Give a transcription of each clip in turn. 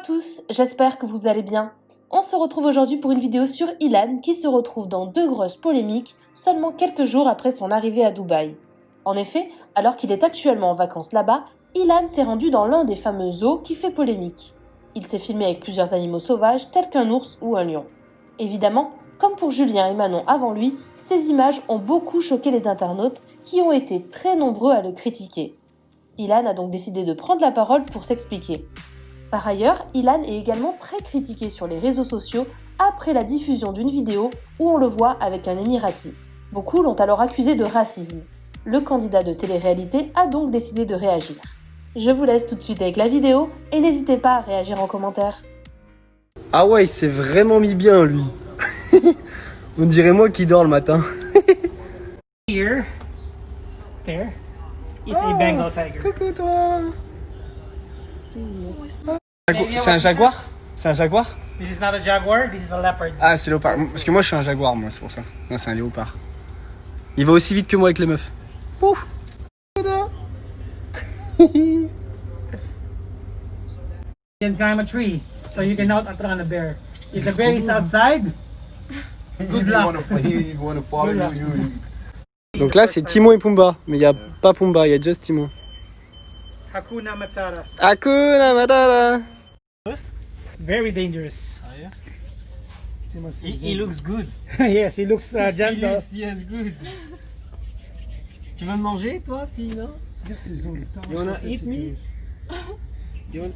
tous, j'espère que vous allez bien. On se retrouve aujourd'hui pour une vidéo sur Ilan qui se retrouve dans deux grosses polémiques seulement quelques jours après son arrivée à Dubaï. En effet, alors qu'il est actuellement en vacances là-bas, Ilan s'est rendu dans l'un des fameux zoos qui fait polémique. Il s'est filmé avec plusieurs animaux sauvages tels qu'un ours ou un lion. Évidemment, comme pour Julien et Manon avant lui, ces images ont beaucoup choqué les internautes qui ont été très nombreux à le critiquer. Ilan a donc décidé de prendre la parole pour s'expliquer. Par ailleurs, Ilan est également très critiqué sur les réseaux sociaux après la diffusion d'une vidéo où on le voit avec un Émirati. Beaucoup l'ont alors accusé de racisme. Le candidat de télé-réalité a donc décidé de réagir. Je vous laisse tout de suite avec la vidéo et n'hésitez pas à réagir en commentaire. Ah ouais, il s'est vraiment mis bien lui. On dirait moi qui dors le matin. Here, there, is a Bengal tiger. Coucou toi. C'est un jaguar? C'est un jaguar? This is not a jaguar, this is a leopard. Ah, c'est léopard. Parce que moi je suis un jaguar, moi, c'est pour ça. Non, c'est un léopard. Il va aussi vite que moi avec les meufs. Ouf. You can climb a tree, so you can outrun a bear. If the bear is outside, good luck. Good luck. Donc là c'est Timon et Pumba, mais il n'y a pas Pumba, il y a juste Timon. Hakuna Matata. Hakuna Matata. Very dangerous. Oh yeah? He looks good. Yes, he looks gentle. Yes, good. Tu veux me manger, toi, si non? You wanna eat me? You wanna...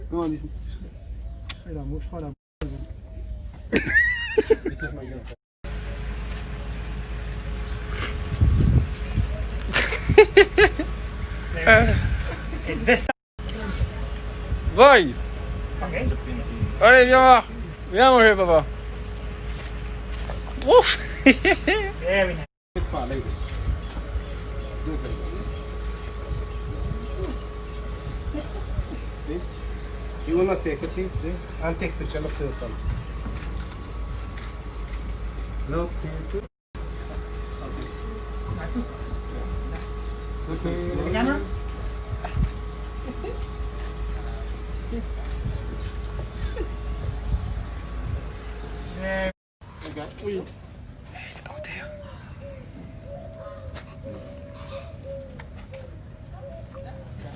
Comment on dit? This Voy. okay. Allez, viens voir. Viens manger, papa. Ouf. Very nice. You will not take it, see? And take picture of the front. No, The camera? Oui.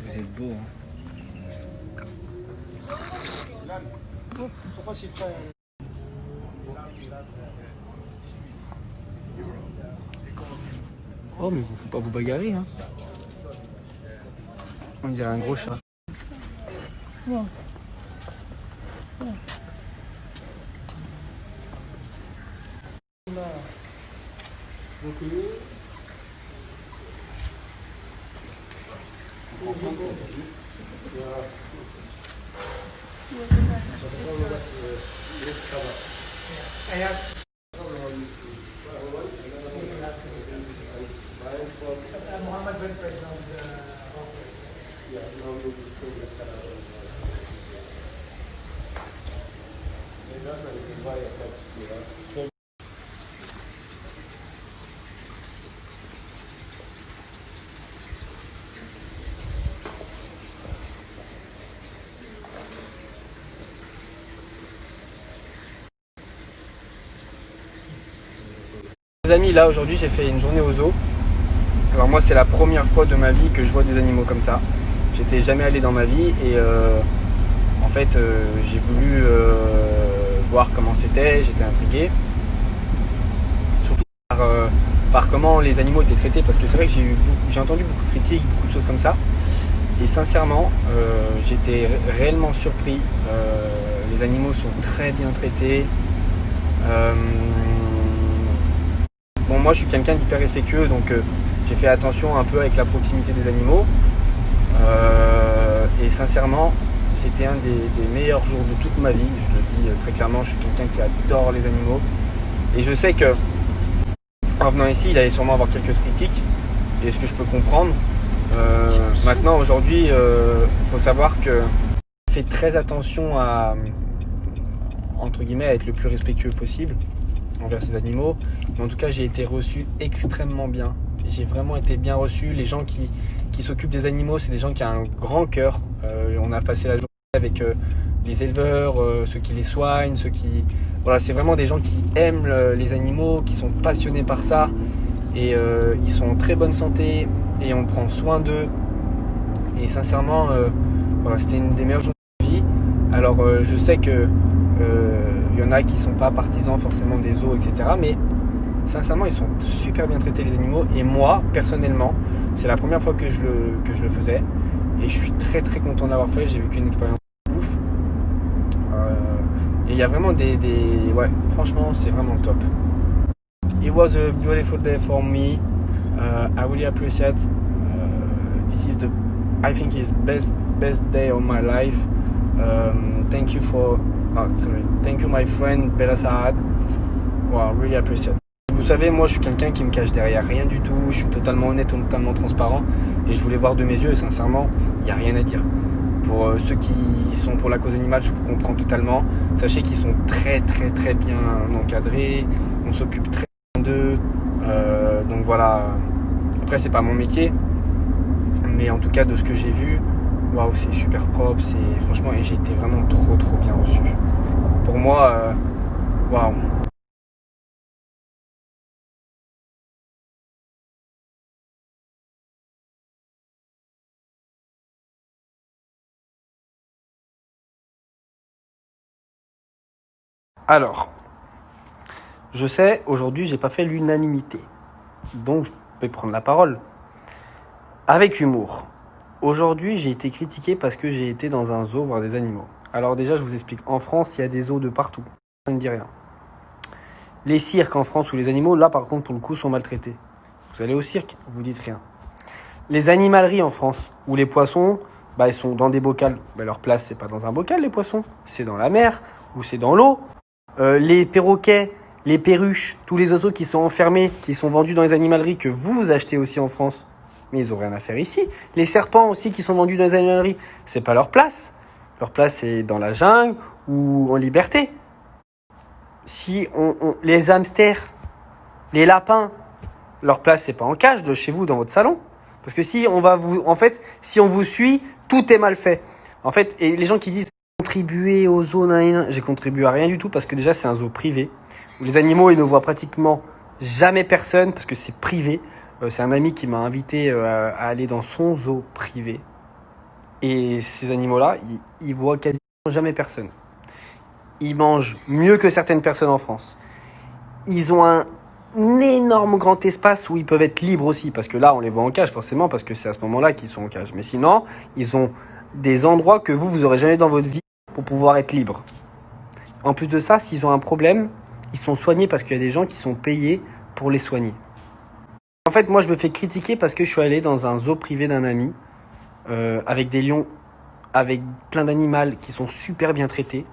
Vous êtes beau, hein. Oh mais faut pas vous bagarrer, hein. On dirait un gros chat. Muhammad bin President. Les amis, là aujourd'hui j'ai fait une journée au zoo. Alors moi c'est la première fois de ma vie que je vois des animaux comme ça. J'étais jamais allé dans ma vie et en fait j'ai voulu voir comment c'était, j'étais intrigué. Surtout par comment les animaux étaient traités, parce que c'est vrai que j'ai entendu beaucoup de critiques, beaucoup de choses comme ça. Et sincèrement j'étais réellement surpris. Les animaux sont très bien traités. Bon, moi je suis quelqu'un d'hyper respectueux, donc j'ai fait attention un peu avec la proximité des animaux. Et sincèrement, c'était un des meilleurs jours de toute ma vie. Je le dis très clairement, je suis quelqu'un qui adore les animaux. Et je sais que en venant ici, il allait sûrement avoir quelques critiques. Et ce que je peux comprendre. Maintenant, aujourd'hui, il faut savoir que je fais très attention à, entre guillemets, à être le plus respectueux possible. envers ces animaux. Mais en tout cas, j'ai été reçu extrêmement bien. J'ai vraiment été bien reçu. Les gens qui s'occupent des animaux, c'est des gens qui ont un grand cœur. On a passé la journée avec les éleveurs, ceux qui les soignent, Voilà, c'est vraiment des gens qui aiment les animaux, qui sont passionnés par ça. Et ils sont en très bonne santé et on prend soin d'eux. Et sincèrement, voilà, c'était une des meilleures journées de ma vie. Alors je sais que y en a qui ne sont pas partisans forcément des zoos, etc. Mais sincèrement, ils sont super bien traités les animaux. Et moi, personnellement, c'est la première fois que je le faisais. Et je suis très très content d'avoir fait. J'ai vécu une expérience ouf. Et il y a vraiment ouais, franchement, c'est vraiment top. It was a beautiful day for me. I really appreciate. This is I think it's best day of my life. Thank you Thank you my friend Bella Saad. Wow, really appreciate. Vous savez, moi je suis quelqu'un qui me cache derrière rien du tout. Je suis totalement honnête, totalement transparent. Et je voulais voir de mes yeux et sincèrement, il n'y a rien à dire. Pour ceux qui sont pour la cause animale, je vous comprends totalement. Sachez qu'ils sont très très très bien encadrés. On s'occupe très bien d'eux. Donc voilà. Après, c'est pas mon métier. Mais en tout cas, de ce que j'ai vu, waouh, c'est super propre. Franchement, et j'ai été vraiment trop trop bien reçu. Pour moi, waouh. Alors, je sais, aujourd'hui, j'ai pas fait l'unanimité. Donc, je vais prendre la parole. Avec humour. Aujourd'hui, j'ai été critiqué parce que j'ai été dans un zoo voir des animaux. Alors déjà, je vous explique. En France, il y a des zoos de partout. Ça ne dit rien. Les cirques en France où les animaux, là, par contre, pour le coup, sont maltraités. Vous allez au cirque, vous dites rien. Les animaleries en France où les poissons, ils sont dans des bocals. Leur place, c'est pas dans un bocal, les poissons. C'est dans la mer ou c'est dans l'eau. Les perroquets, les perruches, tous les oiseaux qui sont enfermés, qui sont vendus dans les animaleries que vous achetez aussi en France, mais ils n'ont rien à faire ici. Les serpents aussi qui sont vendus dans les animaleries, c'est pas leur place. Leur place, c'est dans la jungle ou en liberté. Si les hamsters, les lapins, leur place, c'est pas en cage de chez vous, dans votre salon. Parce que si on vous suit, tout est mal fait. En fait, et les gens qui disent contribuer aux zoos, j'ai contribué à rien du tout parce que déjà c'est un zoo privé où les animaux ils ne voient pratiquement jamais personne parce que c'est privé. C'est un ami qui m'a invité à aller dans son zoo privé et ces animaux-là ils voient quasiment jamais personne. Ils mangent mieux que certaines personnes en France. Ils ont un énorme grand espace où ils peuvent être libres aussi parce que là on les voit en cage forcément parce que c'est à ce moment-là qu'ils sont en cage. Mais sinon ils ont des endroits que vous aurez jamais dans votre vie pour pouvoir être libre. En plus de ça, s'ils ont un problème, ils sont soignés parce qu'il y a des gens qui sont payés pour les soigner. En fait, moi, je me fais critiquer parce que je suis allé dans un zoo privé d'un ami avec des lions, avec plein d'animaux qui sont super bien traités.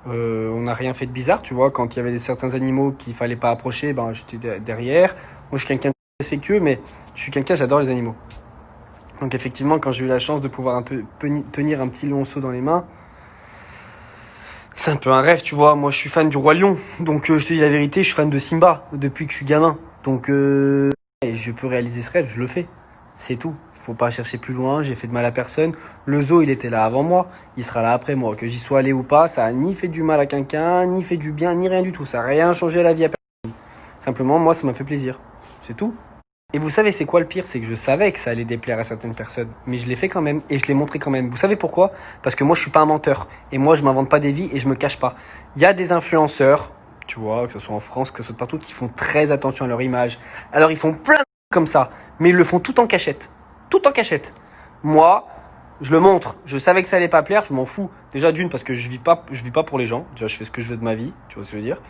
On n'a rien fait de bizarre, tu vois. Quand il y avait certains animaux qu'il fallait pas approcher, j'étais derrière. Moi, je suis quelqu'un de respectueux, mais j'adore les animaux. Donc effectivement, quand j'ai eu la chance de pouvoir tenir un petit lionceau dans les mains, c'est un peu un rêve, tu vois. Moi, je suis fan du Roi Lion. Donc, je te dis la vérité, je suis fan de Simba depuis que je suis gamin. Donc, je peux réaliser ce rêve, je le fais. C'est tout. Faut pas chercher plus loin, j'ai fait de mal à personne. Le zoo, il était là avant moi, il sera là après moi. Que j'y sois allé ou pas, ça a ni fait du mal à quelqu'un, ni fait du bien, ni rien du tout. Ça n'a rien changé à la vie à personne. Simplement, moi, ça m'a fait plaisir. C'est tout. Et vous savez, c'est quoi le pire? C'est que je savais que ça allait déplaire à certaines personnes. Mais je l'ai fait quand même et je l'ai montré quand même. Vous savez pourquoi? Parce que moi, je suis pas un menteur. Et moi, je m'invente pas des vies et je me cache pas. Il y a des influenceurs, tu vois, que ce soit en France, que ce soit partout, qui font très attention à leur image. Alors, ils font plein de comme ça. Mais ils le font tout en cachette. Tout en cachette. Moi, je le montre. Je savais que ça allait pas plaire. Je m'en fous. Déjà, d'une, parce que je vis pas pour les gens. Déjà, je fais ce que je veux de ma vie. Tu vois ce que je veux dire?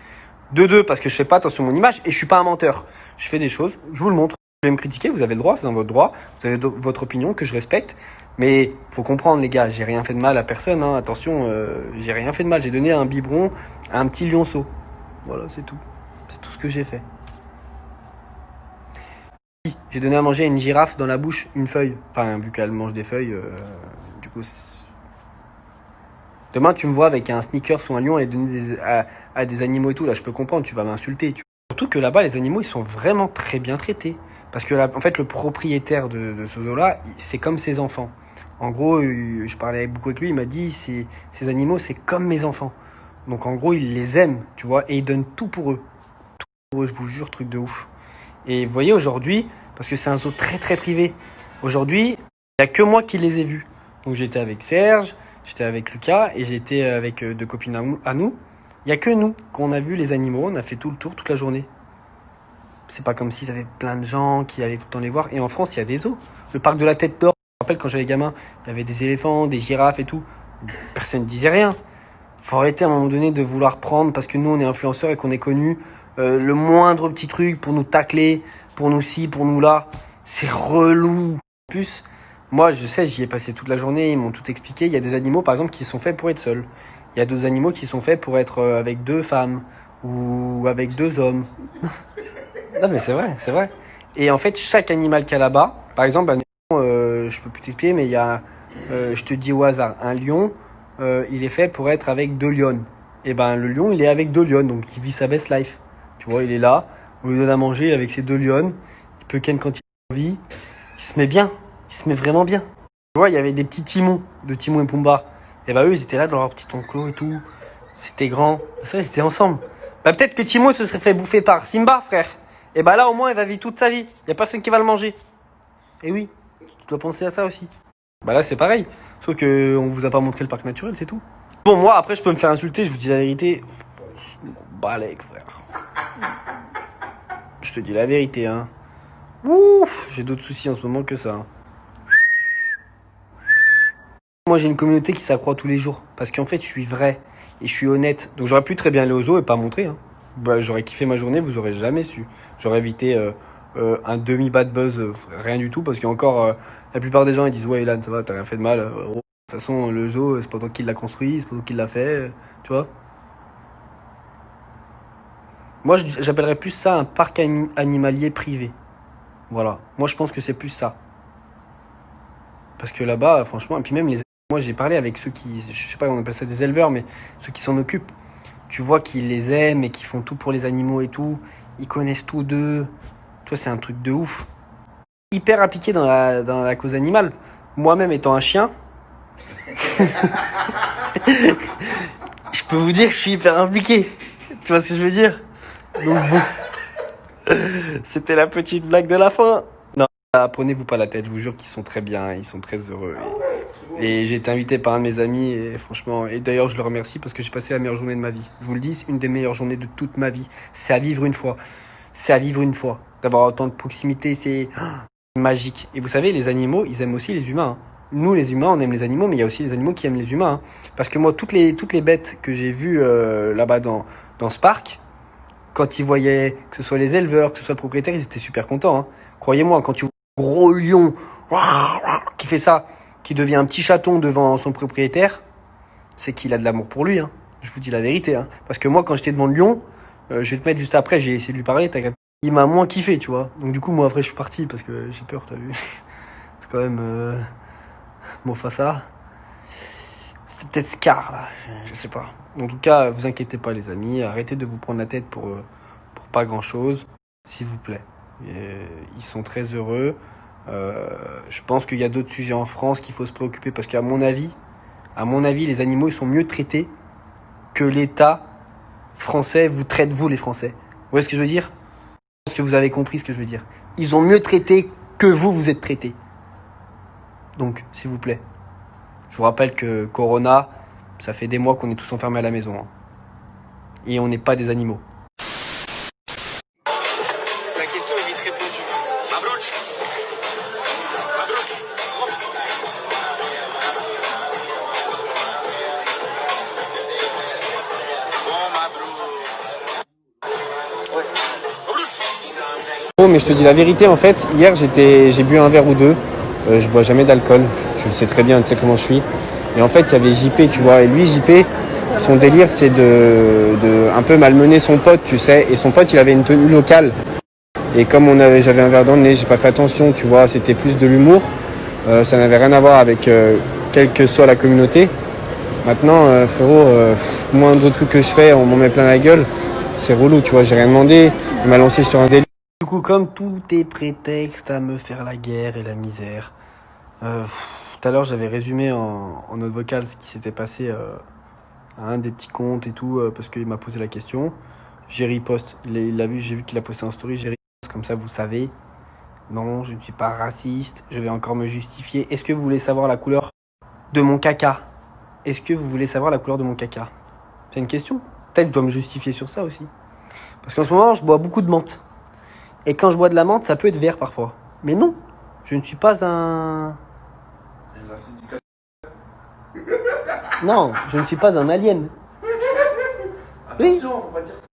De deux, parce que je fais pas attention à mon image et je suis pas un menteur. Je fais des choses, je vous le montre. Vous voulez me critiquer, vous avez le droit, c'est dans votre droit. Vous avez votre opinion que je respecte. Mais faut comprendre, les gars, j'ai rien fait de mal à personne. Hein. Attention, j'ai rien fait de mal. J'ai donné un biberon à un petit lionceau. Voilà, c'est tout. C'est tout ce que j'ai fait. J'ai donné à manger à une girafe dans la bouche une feuille. Enfin, vu qu'elle mange des feuilles, du coup... Demain, tu me vois avec un sneakers ou un lion et donner à des animaux et tout, là, je peux comprendre, tu vas m'insulter. Surtout que là-bas, les animaux, ils sont vraiment très bien traités. Parce que là, en fait, le propriétaire de ce zoo-là, c'est comme ses enfants. En gros, je parlais beaucoup avec lui, il m'a dit, ces animaux, c'est comme mes enfants. Donc en gros, il les aime, tu vois, et il donne tout pour eux. Tout pour eux, je vous jure, truc de ouf. Et vous voyez, aujourd'hui, parce que c'est un zoo très très privé, aujourd'hui, il n'y a que moi qui les ai vus. Donc j'étais avec Serge, j'étais avec Lucas, et j'étais avec deux copines à nous. Il n'y a que nous qu'on a vu les animaux, on a fait tout le tour, toute la journée. C'est pas comme s'il y avait plein de gens qui allaient tout le temps les voir. Et en France, il y a des zoos. Le parc de la Tête d'Or, je me rappelle quand j'avais gamin, il y avait des éléphants, des girafes et tout. Personne ne disait rien. Faut arrêter à un moment donné de vouloir prendre, parce que nous, on est influenceurs et qu'on est connus, le moindre petit truc pour nous tacler, pour nous ci, pour nous là. C'est relou. En plus, moi, je sais, j'y ai passé toute la journée, ils m'ont tout expliqué. Il y a des animaux, par exemple, qui sont faits pour être seuls. Il y a d'autres animaux qui sont faits pour être avec 2 femmes ou avec 2 hommes. Non mais c'est vrai, c'est vrai. Et en fait, chaque animal qu'il y a là-bas, par exemple, je peux plus t'expliquer, mais il y a, je te dis au hasard, un lion, il est fait pour être avec 2 lionnes. Et ben le lion, il est avec 2 lionnes, donc il vit sa best life. Tu vois, il est là, on lui donne à manger avec ses 2 lionnes, il peut ken quand il a envie, il se met bien, il se met vraiment bien. Tu vois, il y avait des petits Timons, de Timon et Pumba. Et ben eux, ils étaient là dans leur petit enclos et tout. C'était grand. Ça, ils étaient ensemble. Bah peut-être que Timon se serait fait bouffer par Simba, frère. Et bah là, au moins, il va vivre toute sa vie. Il y a personne qui va le manger. Et oui, tu dois penser à ça aussi. Bah là, c'est pareil. Sauf que on vous a pas montré le parc naturel, c'est tout. Bon, moi, après, je peux me faire insulter, je vous dis la vérité. Je m'en bats les couilles, frère. Je te dis la vérité, hein. Ouf, j'ai d'autres soucis en ce moment que ça. Hein. Moi, j'ai une communauté qui s'accroît tous les jours. Parce qu'en fait, je suis vrai et je suis honnête. Donc, j'aurais pu très bien aller au zoo et pas montrer. Hein. Bah, j'aurais kiffé ma journée, vous aurez jamais su. J'aurais évité un demi-bad buzz, rien du tout. Parce qu'encore, la plupart des gens, ils disent « Ouais, Ilan, ça va, t'as rien fait de mal. De toute façon, le zoo, c'est pas toi qui l'a construit, c'est pas toi qui l'a fait. » Tu vois. Moi, j'appellerais plus ça un parc animalier privé. Voilà. Moi, je pense que c'est plus ça. Parce que là-bas, franchement, et puis même moi, j'ai parlé avec ceux qui, je sais pas, on appelle ça des éleveurs, mais ceux qui s'en occupent. Tu vois qu'ils les aiment et qu'ils font tout pour les animaux et tout. Ils connaissent tout d'eux. Tu vois, c'est un truc de ouf. Hyper appliqué dans la cause animale. Moi-même étant un chien, je peux vous dire que je suis hyper impliqué. Tu vois ce que je veux dire? Donc bon, c'était la petite blague de la fin. Non, prenez-vous pas la tête, je vous jure qu'ils sont très bien, ils sont très heureux. Et j'ai été invité par un de mes amis et franchement, et d'ailleurs je le remercie parce que j'ai passé la meilleure journée de ma vie. Je vous le dis, c'est une des meilleures journées de toute ma vie. C'est à vivre une fois. C'est à vivre une fois. D'avoir autant de proximité, c'est magique. Et vous savez, les animaux, ils aiment aussi les humains. Hein. Nous, les humains, on aime les animaux, mais il y a aussi les animaux qui aiment les humains. Hein. Parce que moi, toutes les bêtes que j'ai vues là-bas dans ce parc, quand ils voyaient, que ce soit les éleveurs, que ce soit le propriétaire, ils étaient super contents. Hein. Croyez-moi, quand tu vois un gros lion qui fait ça, qui devient un petit chaton devant son propriétaire, c'est qu'il a de l'amour pour lui. Hein. Je vous dis la vérité. Hein. Parce que moi, quand j'étais devant le lion, je vais te mettre juste après, j'ai essayé de lui parler, il m'a moins kiffé, tu vois. Donc du coup, moi, après, je suis parti parce que j'ai peur, t'as vu. C'est quand même Mufasa. C'est peut-être Scar, là, je sais pas. En tout cas, vous inquiétez pas, les amis. Arrêtez de vous prendre la tête pour pas grand-chose, s'il vous plaît. Ils sont très heureux. Je pense qu'il y a d'autres sujets en France qu'il faut se préoccuper parce qu'à mon avis, les animaux, ils sont mieux traités que l'État français vous traite, vous, les Français. Vous voyez ce que je veux dire? Je pense que vous avez compris ce que je veux dire. Ils ont mieux traité que vous êtes traités. Donc, s'il vous plaît. Je vous rappelle que Corona, ça fait des mois qu'on est tous enfermés à la maison. Hein. Et on n'est pas des animaux. La question est vite répondue. Mabrouch. Oh, mais je te dis la vérité, en fait, hier j'ai bu un verre ou deux. Je bois jamais d'alcool. Je sais très bien, tu sais comment je suis. Et en fait, il y avait JP, tu vois. Et lui, JP, son délire, c'est de un peu malmener son pote, tu sais. Et son pote, il avait une tenue locale. Et comme j'avais un verre dans le nez, j'ai pas fait attention, tu vois. C'était plus de l'humour. Ça n'avait rien à voir avec quelle que soit la communauté. Maintenant, frérot, moindre truc que je fais, on m'en met plein la gueule. C'est relou, tu vois, j'ai rien demandé. Il m'a lancé sur un délire. Du coup, comme tout est prétexte à me faire la guerre et la misère, tout à l'heure, j'avais résumé en note vocale ce qui s'était passé à un des petits comptes et tout, parce qu'il m'a posé la question. J'ai riposte. Il l'a vu, j'ai vu qu'il a posté en story. J'ai riposte, comme ça, vous savez. Non, je ne suis pas raciste. Je vais encore me justifier. Est-ce que vous voulez savoir la couleur de mon caca? Est-ce que vous voulez savoir la couleur de mon caca? C'est une question. Peut-être que je dois me justifier sur ça aussi. Parce qu'en ce moment, je bois beaucoup de menthe. Et quand je bois de la menthe, ça peut être vert parfois. Mais non, je ne suis pas un... Non, je ne suis pas un alien. Oui. Attention, on va dire ça.